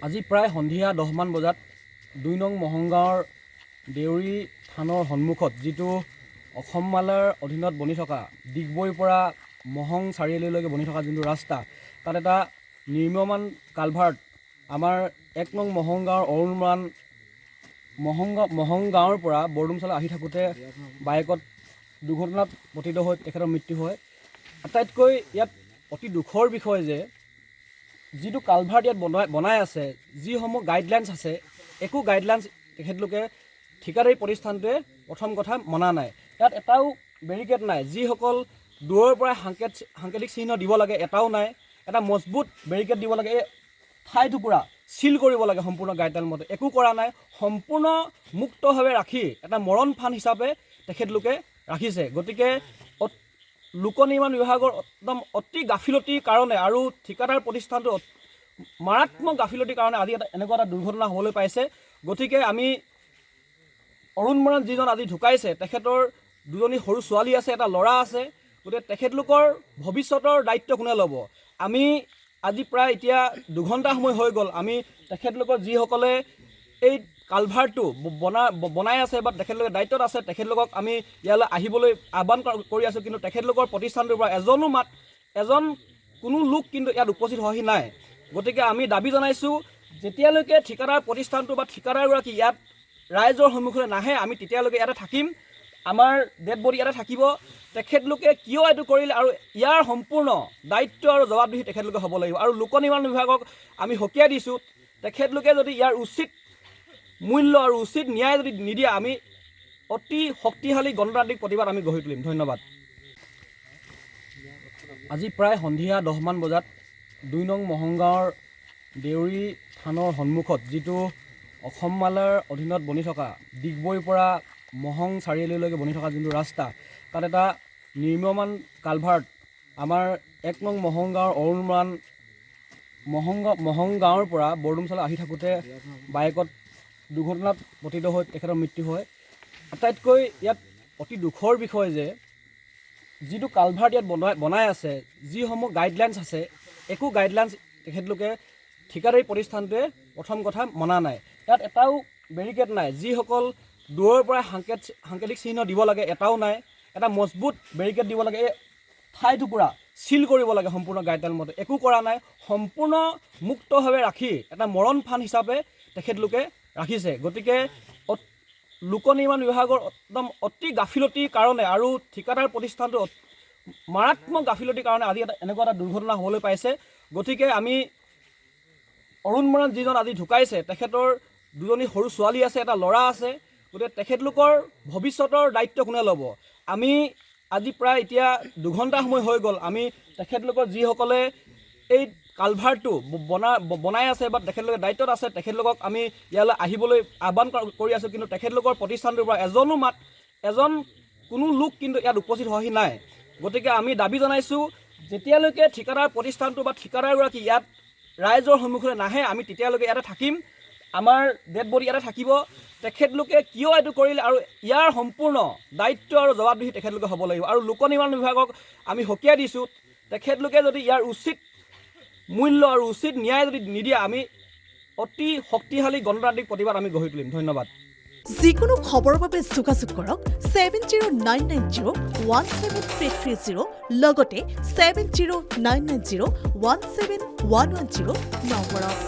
আজি প্ৰায় সন্ধিয়া 10 মান বজাত 2 নং মহংগাঁৱৰ দেউৰী থানৰ সন্মুখত যিটো অসম মালাৰ অধীনত বনি থকা ডিগবৈৰ পৰা মহং চাৰিআলিলৈকে বনি থকা যোনটো ৰাস্তা তাত এটা নিৰ্মীয়মান কালভাৰ্ট আমাৰ 1 নং মহংগাঁৱৰ অৰুণমান মহংগাঁৱৰ পৰা বৰডুমচালৈ আহি থাকোঁতে বাইকত দুৰ্ঘটনাত পতিত হৈ তেখেতৰ মৃত্যু হয়। আটাইতকৈ ইয়াত অতি দুখৰ বিষয় যে যিটো কালভাৰ্ট ইয়াত বনাই আছে, যিসমূহ গাইডলাইন্স আছে, একো গাইডলাইন্স তেখেতলোকে ঠিকাদাৰী প্ৰতিষ্ঠানটোৱে প্ৰথম কথা মনা নাই। ইয়াত এটাও বেৰিকেড নাই, যিসকল দূৰৰ পৰা সাংকেতিক চিহ্ন দিব লাগে এটাও নাই। এটা মজবুত বেৰিকেড দিব লাগে, এই ঠাই টুকুৰা চিল কৰিব লাগে সম্পূৰ্ণ গাইডলাইন মতে, একো কৰা নাই। সম্পূৰ্ণ মুক্তভাৱে ৰাখি এটা মৰণ ফান হিচাপে তেখেতলোকে ৰাখিছে। গতিকে লোক নিৰ্মাণ বিভাগৰ একদম অতি গাফিলতিৰ কাৰণে আৰু ঠিকাদাৰ প্ৰতিষ্ঠানটো মাৰাত্মক গাফিলতিৰ কাৰণে আজি এনেকুৱা এটা দুৰ্ঘটনা হ'বলৈ পাইছে। গতিকে আমি অৰুণ মৰাণ যিজন আজি ঢুকাইছে, তেখেতৰ দুজনী সৰু ছোৱালী আছে, এটা ল'ৰা আছে। গতিকে তেখেতলোকৰ ভৱিষ্যতৰ দায়িত্ব কোনে ল'ব? আমি আজি প্ৰায় এতিয়া 2 ঘণ্টা সময় হৈ গ'ল, আমি তেখেতলোকৰ যিসকলে এই কালভাৰ্টটো বনাই আছে বা তেখেতলোকে দায়িত্বত আছে, তেখেতলোকক আমি ইয়ালৈ আহিবলৈ আহ্বান কৰি আছোঁ। কিন্তু তেখেতলোকৰ প্ৰতিষ্ঠানটোৰ পৰা এজন কোনো লোক কিন্তু ইয়াত উপস্থিত হোৱাহি নাই। গতিকে আমি দাবী জনাইছোঁ, যেতিয়ালৈকে ঠিকাদাৰ প্ৰতিষ্ঠানটো বা ঠিকাদাৰগৰাকী ইয়াত ৰাইজৰ সন্মুখলৈ নাহে, আমি তেতিয়ালৈকে ইয়াতে থাকিম। আমাৰ ডেড বডি ইয়াতে থাকিব। তেখেতলোকে কিয় এইটো কৰিলে আৰু ইয়াৰ সম্পূৰ্ণ দায়িত্ব আৰু জবাবদিহি তেখেতলোকে হ'ব লাগিব। আৰু লোক নিৰ্মাণ বিভাগক আমি সকীয়াই দিছোঁ, তেখেতলোকে যদি ইয়াৰ উচিত মূল্য আৰু উচিত ন্যায় যদি নিদিয়ে, আমি অতি শক্তিশালী গণতান্ত্ৰিক প্ৰতিবাদ আমি গঢ়ি তুলিম। ধন্যবাদ। আজি প্ৰায় সন্ধিয়া 10 মান বজাত 2 নং মহংগাঁৱৰ দেউৰী থানৰ সন্মুখত যিটো অসম মালাৰ অধীনত বনি থকা ডিগবৈৰ পৰা মহং চাৰিআলিলৈকে বনি থকা যোনটো ৰাস্তা তাত এটা নিৰ্মীয়মান কালভাৰ্ট আমাৰ 1 নং মহংগাঁৱৰ অৰুণমান মহংগাঁৱৰ পৰা বৰডুমচালৈ আহি থাকোঁতে বাইকত দুৰ্ঘটনাত পতিত হৈ তেখেতৰ মৃত্যু হয়। আটাইতকৈ ইয়াত অতি দুখৰ বিষয় যে যিটো কালভাৰ্ট ইয়াত বনাই আছে, যিসমূহ গাইডলাইন্স আছে, একো গাইডলাইন্স তেখেতলোকে ঠিকাদাৰী প্ৰতিষ্ঠানটোৱে প্ৰথম কথা মনা নাই। ইয়াত এটাও বেৰিকেড নাই, যিসকল দূৰৰ পৰা সাংকেতিক চিহ্ন দিব লাগে এটাও নাই। এটা মজবুত বেৰিকেড দিব লাগে, এই ঠাই টুকুৰা চিল কৰিব লাগে সম্পূৰ্ণ গাইডলাইন মতে, একো কৰা নাই। সম্পূৰ্ণ মুক্তভাৱে ৰাখি এটা মৰণ ফান হিচাপে তেখেতলোকে ৰাখিছে। গতিকে লোক নিৰ্মাণ বিভাগৰ একদম অতি গাফিলতিৰ কাৰণে আৰু ঠিকাদাৰ প্ৰতিষ্ঠানটো মাৰাত্মক গাফিলতিৰ কাৰণে আজি এনেকুৱা এটা দুৰ্ঘটনা হ'বলৈ পাইছে। গতিকে আমি অৰুণ মৰাণ যিজন আজি ঢুকাইছে, তেখেতৰ দুজনী সৰু ছোৱালী আছে, এটা ল'ৰা আছে। গতিকে তেখেতলোকৰ ভৱিষ্যতৰ দায়িত্ব কোনে ল'ব? আমি আজি প্ৰায় এতিয়া 2 ঘণ্টা সময় হৈ গ'ল, আমি তেখেতলোকৰ যিসকলে এই কালভাৰ্টটো বনাই আছে বা তেখেতলোকে দায়িত্বত আছে, তেখেতলোকক আমি ইয়ালৈ আহিবলৈ আহ্বান কৰি আছোঁ। কিন্তু তেখেতলোকৰ প্ৰতিষ্ঠানটোৰ পৰা এজন কোনো লোক কিন্তু ইয়াত উপস্থিত হোৱাহি নাই। গতিকে আমি দাবী জনাইছোঁ, যেতিয়ালৈকে ঠিকাদাৰ প্ৰতিষ্ঠানটো বা ঠিকাদাৰগৰাকী ইয়াত ৰাইজৰ সন্মুখলৈ নাহে, আমি তেতিয়ালৈকে ইয়াতে থাকিম। আমাৰ ডেড বডি ইয়াতে থাকিব। তেখেতলোকে কিয় এইটো কৰিলে আৰু ইয়াৰ সম্পূৰ্ণ দায়িত্ব আৰু জবাবদিহি তেখেতলোকে হ'ব লাগিব। আৰু লোক নিৰ্মাণ বিভাগক আমি সকীয়াই দিছোঁ, তেখেতলোকে যদি ইয়াৰ উচিত মূল্য আৰু উচিত ন্যায় যদি নিদিয়ে, আমি অতি শক্তিশালী গণতান্ত্ৰিক প্ৰতিবাদ আমি গঢ়ি তুলিম। ধন্যবাদ। যিকোনো খবৰৰ বাবে যোগাযোগ কৰক 7099017330 লগতে 7099017110 নম্বৰত।